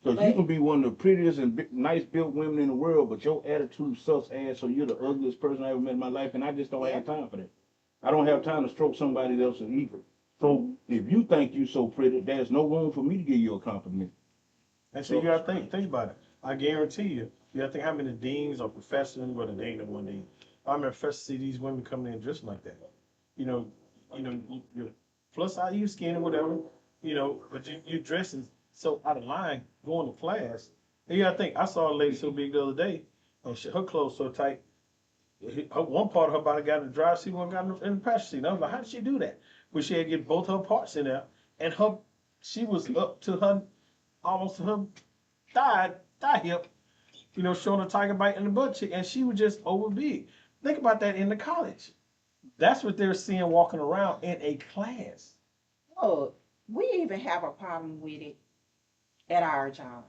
Because you But can be one of the prettiest and nice built women in the world, but your attitude sucks ass, so you're the ugliest person I ever met in my life, and I just don't yeah. have time for that. I don't have time to stroke somebody else's ego. So if you think you so pretty, there's no room for me to give you a compliment. And so you gotta think about it. I guarantee you, you gotta think how many deans or professors, well, they ain't no one dean. I remember first to see these women coming in dressing like that. You know, you're plus size, you skinny, whatever, but you're dressing so out of line going to class. And you gotta think, I saw a lady so big the other day, and her clothes so tight, one part of her body got in the driver's seat, one got in the passenger seat. And I was like, how did she do that? But she had to get both her parts in there, and she was up to her, almost to her thigh hip, showing a tiger bite in the butt cheek, and she was just over big. Think about that in the college. That's what they're seeing walking around in a class. look, we even have a problem with it at our job.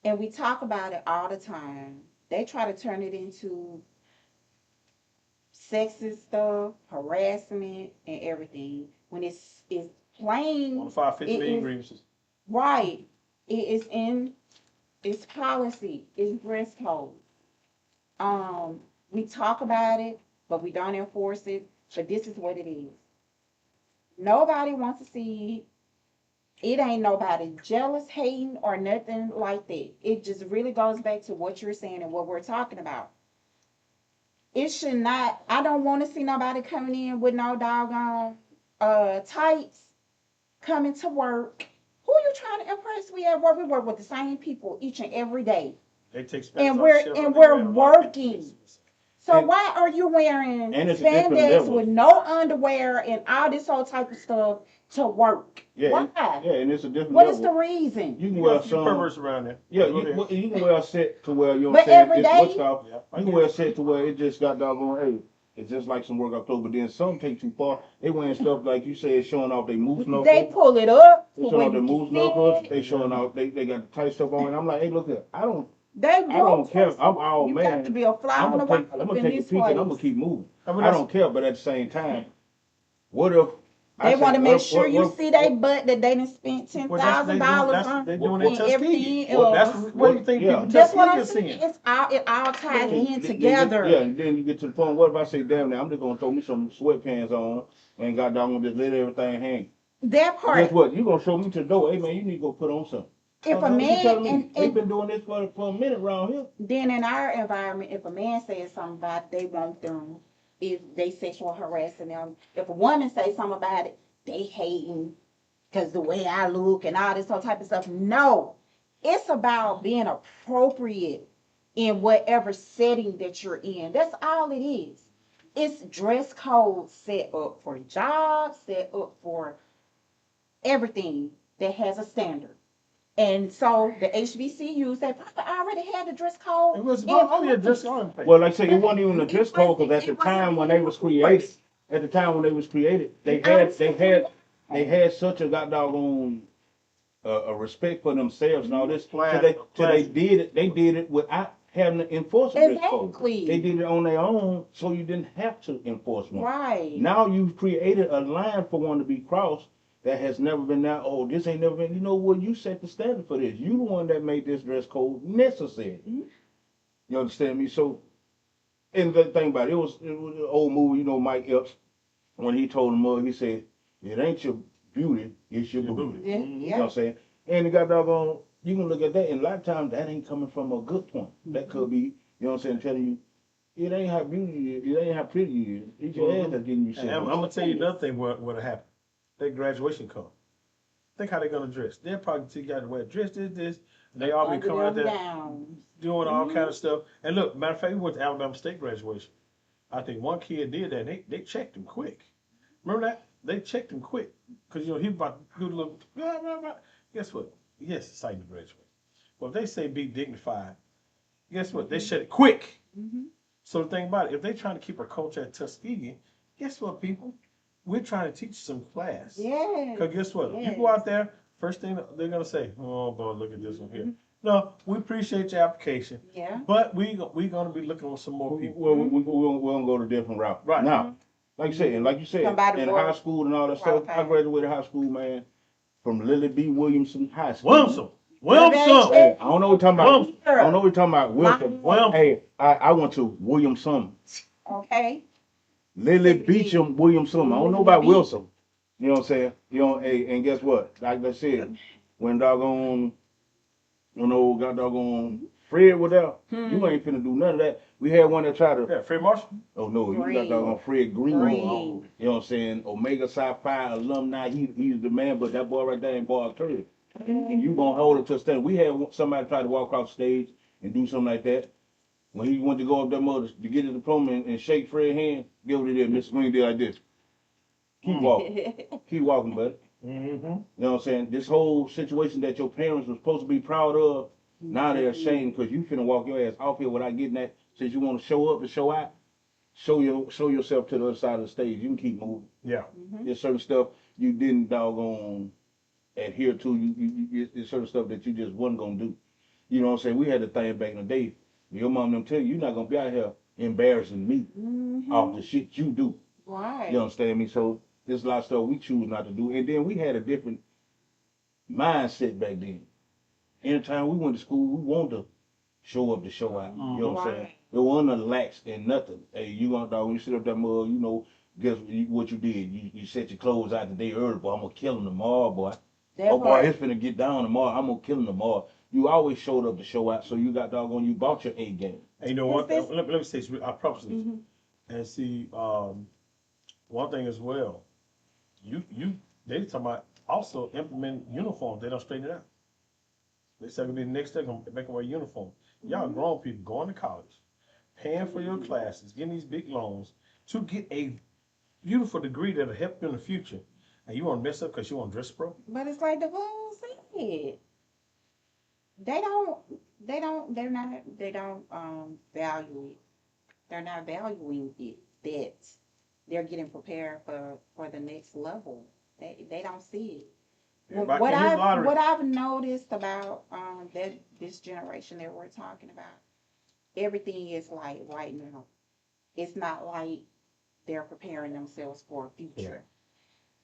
And we talk about it all the time. They try to turn it into sexist stuff, harassment, and everything. When it's plain, On 550 it million is grievances. right. It is in its policy, it's dress code. We talk about it, but we don't enforce it. But this is what it is. Nobody wants to see it. It ain't nobody jealous, hating, or nothing like that. It just really goes back to what you're saying and what we're talking about. It should not. I don't want to see nobody coming in with no doggone tights coming to work. Who you trying to impress? We at work. We work with the same people each and every day, They take spandex and off we're the shelf and and they we're grab a lot of working. pictures. So And, why are you wearing and it's a different spandex level. with no underwear and all this whole type of stuff to work? Yeah, Why? and it's a different What level. is the reason? You can You wear got a few some. perverts around there. Yeah, Go ahead. you can wear a set to where, you know what But I'm saying, every it's day? what's called, Yeah, I you get can wear a it. set to where it just got doggone, hey, it's just like some workout clothes, but then some take too far. They wearing stuff like you said, showing off their moose knuckles. They pull it up They to showing where off their you moose can knuckles. see They it. showing off, they got the tight stuff on. And I'm like, hey, look here, I don't They do. care. I'm all You got to man. be a fly on the wall I'm up gonna in take a this peek and I'm gonna place. keep moving. I mean, I don't care, but at the same time, what if They want to make sure you see their what, butt that they done spent ten well, that's thousand they doing. dollars That's on they doing what, in and Tuskegee. everything That's else. what do you think yeah. people That's what Tuskegee I'm are saying. seeing? It all ties Okay, in together. yeah, and then you get to the point. What if I say, damn, now I'm just gonna throw me some sweatpants on and goddamn just let everything hang? That Guess part. what? You gonna show me to the door? Hey man, you need to go put on something. If a What you man telling me? and, They've and been doing this for a minute around here. then in our environment, if a man says something about it, they want them, if they sexual harassing them. If a woman says something about it, they hating because the way I look and all this whole type of stuff. No, it's about being appropriate in whatever setting that you're in. That's all it is. It's dress code set up for jobs, set up for everything that has a standard. And so the HBCUs, they probably already had the dress code. It was in only a place. dress on place. Well, like I say, it wasn't even a dress code because at It the time when wasn't they was in created, place. they had such a goddamn a respect for themselves and all this. Class- So they class- did it without having to enforce a dress code. Exactly. They did it on their own, so you didn't have to enforce one. Right. Now you've created a line for one to be crossed that has never been that. Oh, this ain't never been. You know what? You set the standard for this. You the one that made this dress code necessary. Mhm. You understand me? So, and the thing about it, it was an old movie. You know, Mike Epps when he told the mug, he said, "It ain't your beauty, it's your Your booty." booty. Yeah, Mhm. You know what I'm saying? And it got doggone, you can look at that, and a lot of times that ain't coming from a good point. That could be, you know what I'm saying, telling you, it ain't how beauty you is, it ain't how pretty you is. It's your ass that's getting you And shit. I'm gonna tell you another thing. What happened? Their graduation come. Think how they gonna dress. They'll probably tell you got to wear dress this. And they all be Under coming out them there gowns. doing all kind of stuff. And look, matter of fact, we went to Alabama State graduation. I think one kid did that. And they checked him quick. Remember that? They checked him quick because he was about to do the little. Blah, blah, blah. Guess what? Yes, it's like to graduate. Well, if they say be dignified, guess what? They shut it quick. Mm-hmm. So the thing about it, if they're trying to keep a culture at Tuskegee, guess what, people? We're trying to teach some class. Yeah. Because guess what? Yes. You go out there, first thing they're gonna say, "Oh boy, look at this one here." No, we appreciate your application, Yeah. but we gonna be looking for some more people. Well, we're gonna go to a different route. Right. Now, Like you said, and like you said, Somebody in more high school and all that stuff, I qualified. graduated high school, man, from Lily B. Williamson High School. Wilson. Baby, Wilson. Hey, I don't know what you're talking about. Wilson. I don't know what you're talking about. Wilson. Wilson. Hey, I went to Williamson. Okay. Lily Beecham Williamson. I don't know about Lily Wilson. You know what I'm saying? You know, hey, and guess what? Like I said, when doggone, got doggone Fred was there, you ain't finna do none of that. We had one that tried to, Yeah, Fred Marshall. oh no, you got Green. doggone Fred Green. Green. You know what I'm saying? Omega Psi Phi alumni, he's the man, but that boy right there ain't ball turd. And you gonna hold him to a stand. We had somebody try to walk off stage and do something like that. When he went to go up there mother to get his diploma and shake Fred's hand, get what he did. Mr. Green did like this. Keep walking. Keep walking, buddy. Mm-hmm. You know what I'm saying? This whole situation that your parents were supposed to be proud of, now they're ashamed because you finna walk your ass off here without getting that. Since you want to show up and show out, show yourself to the other side of the stage. You can keep moving. Yeah. There's certain stuff you didn't doggone adhere to. There's certain stuff that you just wasn't gonna do. You know what I'm saying? We had the thing back in the day. Your mom them tell you you're not gonna be out here embarrassing me off the shit you do. Right. You understand me? So there's a lot of stuff we choose not to do. And then we had a different mindset back then. Anytime we went to school, we wanted to show up to show out. You know what I'm saying? It wasn't lax and nothing. Hey, you gonna dog when you sit up that mug, guess what you did? You set your clothes out the day early, boy. I'm gonna kill them tomorrow, boy. Oh boy, it's finna get down tomorrow. I'm gonna kill them tomorrow. You always showed up to show out, so you got doggone. You bought your A game. And you know what? Let me say this. I promise this. And see, one thing as well. They talking about also implement uniforms. They don't straighten it out. They said the next thing gonna make them wear uniform. Y'all grown people going to college, paying for your classes, getting these big loans to get a beautiful degree that'll help you in the future. And you want to mess up because you want to dress pro? But it's like the fool said. They don't value it. They're not valuing it that they're getting prepared for the next level. They don't see it. What I've noticed about this generation that we're talking about, everything is like right now. It's not like they're preparing themselves for a future,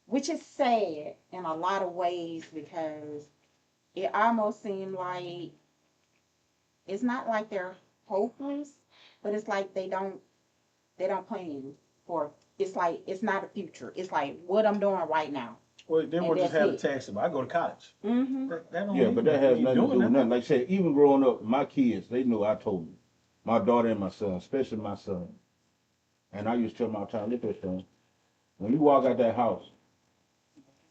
which is sad in a lot of ways because it almost seems like it's not like they're hopeless, but it's like they don't plan for. It's like it's not a future. It's like what I'm doing right now. Well, then we'll just have a taxi. I go to college. That but that has nothing to do with nothing. Like I said, even growing up, my kids, they know I told them. My daughter and my son, especially my son. And I used to tell them all the time, look at this, when you walk out that house,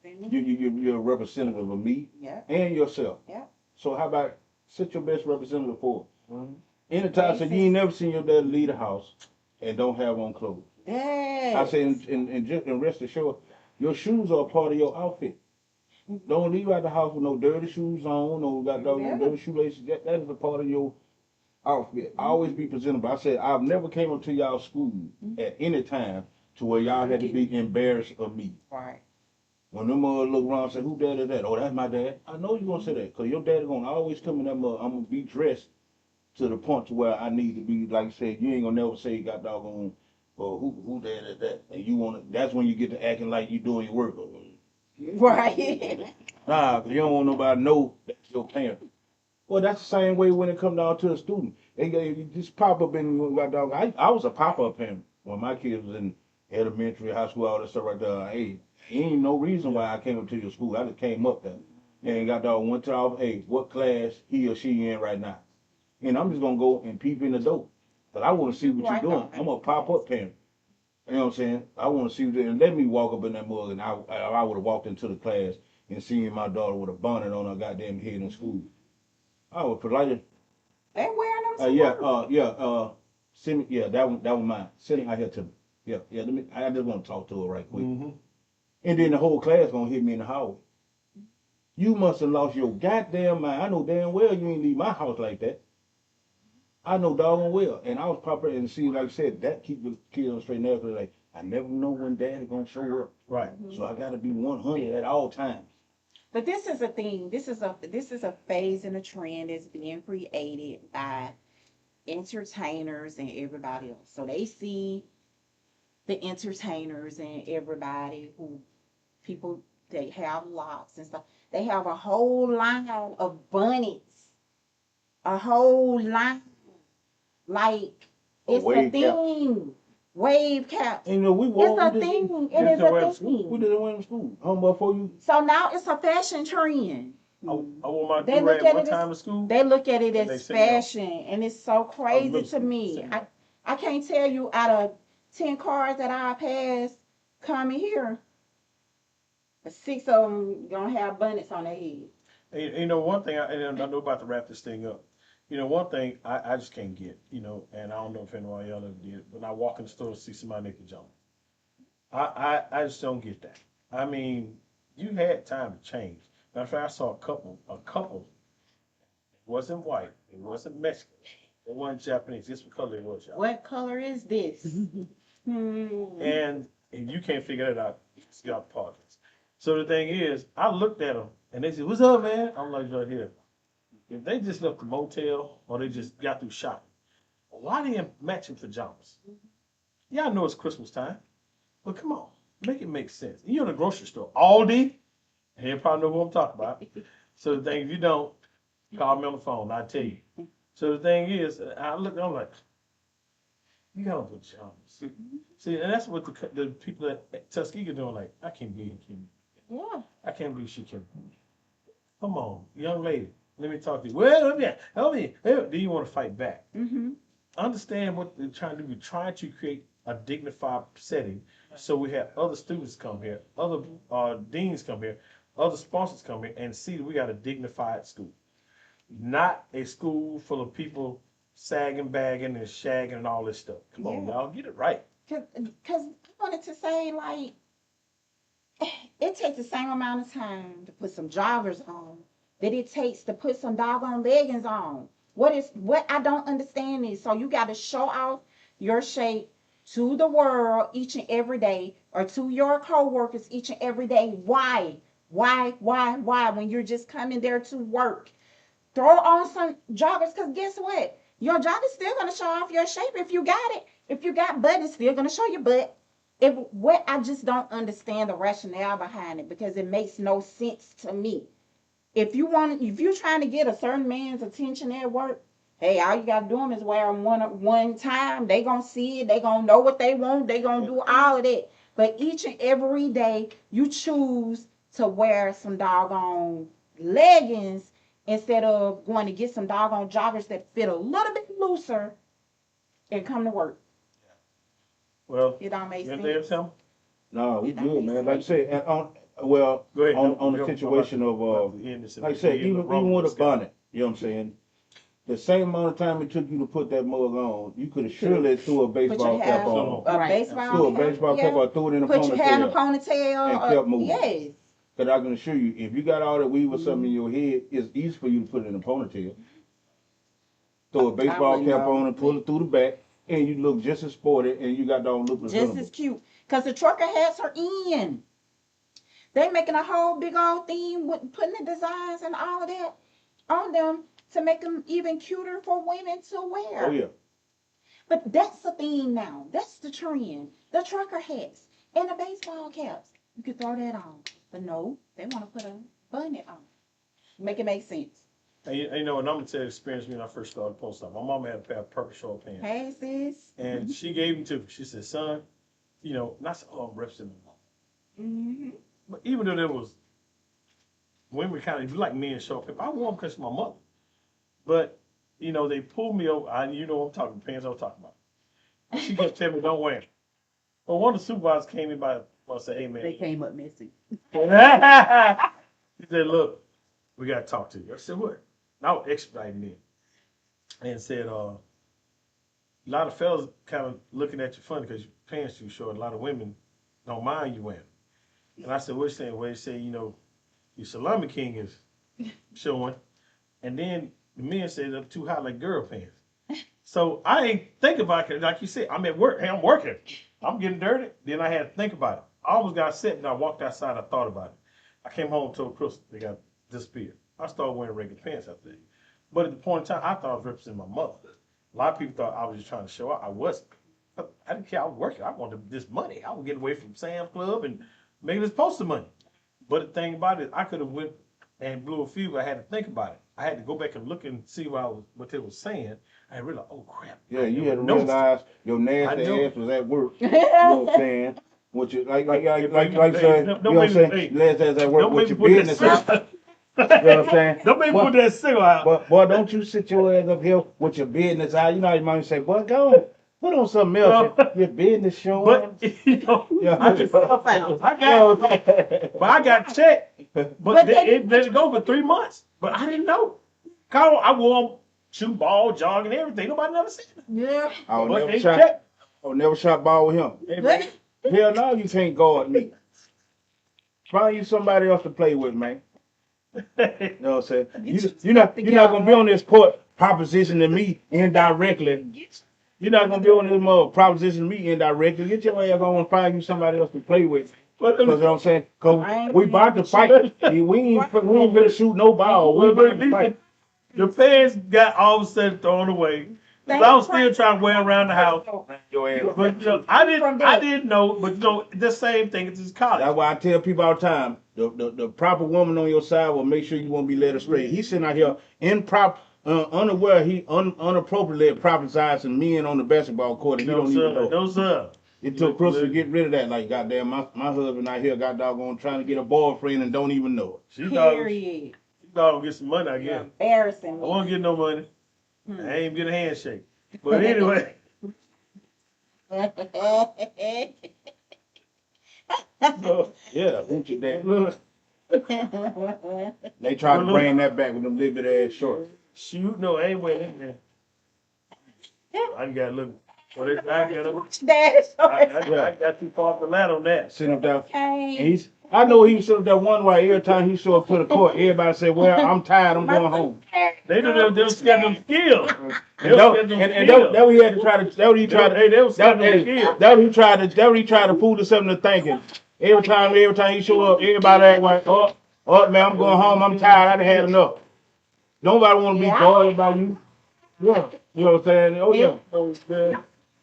you're a representative of me and yourself. Yeah. So how about set your best representative forward? Anytime, so you ain't never seen your dad leave the house and don't have on clothes. Yes. I say, and rest assured, your shoes are a part of your outfit. Don't leave out the house with no dirty shoes on, no dirty shoelaces. That is a part of your outfit. Always be presentable. I said, I've never came up to y'all school at any time to where y'all had to be embarrassed of me. Right. When them look around and say, who dad is that? Oh, that's my dad. I know you're going to say that because your dad is going to always come in that mug. I'm going to be dressed to the point to where I need to be. Like I said, you ain't going to never say you got doggone, well, who dad is that? And you want to, that's when you get to acting like you doing your work. Right. Nah, because you don't want nobody to know that's your parent. Well, that's the same way when it come down to a student. They just pop up in, I was a pop-up parent when my kids was in elementary, high school, all that stuff right there. Hey, ain't no reason why I came up to your school. I just came up there and got dog went to our, hey, what class he or she in right now? And I'm just gonna go and peep in the door. But I want to see what you're doing. I'm a pop-up parent. You know what I'm saying? I want to see what and let me walk up in that mug and I would have walked into the class and seen my daughter with a bonnet on her goddamn head in school. I was polite. They wearing them. Send me, that was mine. Send it out here to me. Yeah. Let me. I just want to talk to her right quick. And then the whole class gonna hit me in the hallway. You must have lost your goddamn mind. I know damn well you ain't leave my house like that. I know doggone well. And I was proper and see, like I said, that keep the kids on straight and narrow. Like I never know when daddy gonna show up. Right. So I gotta be 100 at all times. But this is a thing. This is a phase and a trend that's being created by entertainers and everybody else. So they see the entertainers and everybody who people they have locks and stuff. They have a whole line of bunnies, a whole line like Oh, it's a wave caps. thing. Wave caps. And you know, we It's wore a we did, thing. It Just is to wear a to school. we thing. did it in school. Before you. So now it's a fashion trend. I wore my They look do-rag at one it time as to school. they look at it And they as say, yo, fashion, and it's so crazy middle to school, me. same. I can't tell you out of 10 cars that I pass coming here, 6 of them gonna have bunnies on their head. And, you know, one thing, and I know about to wrap this thing up. You know, one thing I just can't get, you know, and I don't know if anyone else ever did, when I walk in the store and see somebody naked jump. I just don't get that. I mean, you had time to change. Matter of fact, I saw a couple, it wasn't white, it wasn't Mexican, it wasn't Japanese, guess what color it was, y'all? What color is this? And you can't figure that out, you just got partners. So the thing is, I looked at them and they said, "What's up, man?" I'm like, right here. If they just left the motel or they just got through shopping, why they in matching pajamas? Yeah, I know it's Christmas time, but come on, make it make sense. You're in a grocery store, Aldi, and you probably know who I'm talking about. So the thing, if you don't, call me on the phone, I'll tell you. So the thing is, I look, I'm like, you got on pajamas. See, and that's what the people at Tuskegee are doing. Like, I can't believe you. Yeah. I can't believe she can. Come on, young lady, let me talk to you. Well, help me. Do you want to fight back? Mm-hmm. Understand what they're trying to do. We're trying to create a dignified setting so we have other students come here, other deans come here, other sponsors come here, and see that we got a dignified school. Not a school full of people sagging, bagging, and shagging and all this stuff. Come on, Yeah. y'all, get it right. Because I wanted to say, like, it takes the same amount of time to put some joggers on that it takes to put some doggone leggings on. What I don't understand is, so you got to show off your shape to the world each and every day, or to your coworkers each and every day. Why? Why? When you're just coming there to work, throw on some joggers. Cause guess what? Your jogger's still gonna show off your shape if you got it. If you got butt, it's still gonna show your butt. If what I just don't understand the rationale behind it, because it makes no sense to me. If you're trying to get a certain man's attention at work, hey, all you gotta do them is wear them one time. They gonna see it. They gonna know what they want. They gonna do all of that. But each and every day, you choose to wear some doggone leggings instead of going to get some doggone joggers that fit a little bit looser and come to work. Well, It don't make anything else, sense. Tim? No, we It don't good, make man. sense. Like I said, and well, Go ahead. on the situation of like I said, even with a bonnet, you know what I'm saying? The same amount of time it took you to put that mug on, you could have surely threw a Put baseball your cap hair, on. a Right. baseball Threw a cap, baseball cap yeah. or threw it in a Put your hair in a ponytail. ponytail. And kept moving. Yes. Cause I can assure you, if you got all that weave or something in your head, it's easy for you to put it in a ponytail. Throw a baseball wouldn't cap know. on and pull it through the back, and you look just as sporty, and you got all look Just presentable. as cute. Because the trucker hats are in. They making a whole big old theme with putting the designs and all of that on them to make them even cuter for women to wear. Oh yeah. But that's the theme now. That's the trend. The trucker hats and the baseball caps. You could throw that on. But no, they want to put a bunny on. Make it make sense. And you know, and I'm gonna tell you the experience when I first started post op. My mom had a pair of purple short pants, Hey, sis. and she gave them to me. She said, "Son, you know, not so I'm representing my mom, Mm-hmm. but even though there was women kind of like me in short pants, I wore them because of my mother. But you know, they pulled me over. You know what I'm talking pants I'm talking about. And she kept telling me don't wear them. But one of the supervisors came in by and said, "Hey man," They came up missing. he said, "Look, we gotta talk to you." I said, "What?" And I was expediting in and said, a lot of fellas kind of looking at you funny because your pants too short. A lot of women don't mind you wearing them. And I said, what you saying? Well, they say, you know, your salami king is showing. And then the men said they're too high like girl pants. So I ain't think about it. Like you said, I'm at work. Hey, I'm working. I'm getting dirty. Then I had to think about it. I almost got sick and I walked outside. I thought about it. I came home and told Chris they got disappeared. I started wearing regular pants after that. But at the point in time, I thought I was representing my mother. A lot of people thought I was just trying to show out. I wasn't. I didn't care. I was working. I wanted this money. I was getting away from Sam's Club and making this poster money. But the thing about it, I could have went and blew a few. I had to think about it. I had to go back and look and see what they were saying. I realized, oh crap. Yeah, you had to noticed it. realize your I nasty know. ass was at work. You know what I'm saying? What you like say, Don't you know what I'm saying? hey, Last ass at work don't with make your me put business. that You know what I'm saying? Don't make me Boy, put that cigar out. But boy, don't you sit your ass up here with your business out. You know how your mom say, boy, go on, put on something else. Your business showing. But you know, Yeah. I just I You know got what I'm saying? but I got checked. But But it let it go for 3 months. But I didn't know. Carl, I wore them shoe ball, jogging, everything. Nobody never seen it. Yeah. I would But never they shot. checked. I would never shot ball with him. Hey, man. Hell no, you can't guard me. Find you somebody else to play with, man. You know what I'm saying? You're not gonna be on this court propositioning me indirectly. You're not gonna be on this propositioning me indirectly. Get your ass on and find you somebody else to play with. Because you know what I'm saying? Cause we about to fight. We ain't gonna shoot no ball. We about to fight. The fans got all of a sudden thrown away. 'Cause I was still trying to wear around the house. Your ass. But you know, I didn't know, but you know, the same thing at this college. That's why I tell people all the time, the proper woman on your side will make sure you won't be led astray. He's sitting out here unaware, he unappropriately prophesizing men on the basketball court and he don't even know. No, sir. It took Crystal to get rid of that. Like, goddamn, my husband out here got doggone trying to get a boyfriend and don't even know it. She thought Period. I'll get some money, I guess. Embarrassing. I won't get no money. I ain't get a handshake. But anyway, So, yeah, ain't you that? Look, they tried to bring that back with them little bit ass shorts. shoot, no, I ain't wearing that there. I got to look. Well, I got too far off the ladder on that. Sitting up there. Okay. And I know he was sitting up there one way every time he showed up to the court. Everybody said, well, I'm tired, I'm going home. They do them scared them skills. And that what he had to try to, that what he tried to, Hey, they was that scared them skills. that what he tried to fool us into thinking. Every time he show up, everybody act like, oh man, I'm going home, I'm tired, I done had enough. Nobody want to be bothered about you. Yeah. You know what I'm saying? Oh yeah.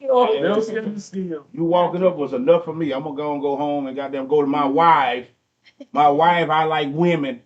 They don't scared them skills. You walking up was enough for me. I'm gonna go home and goddamn go to my wife. My wife, I like women.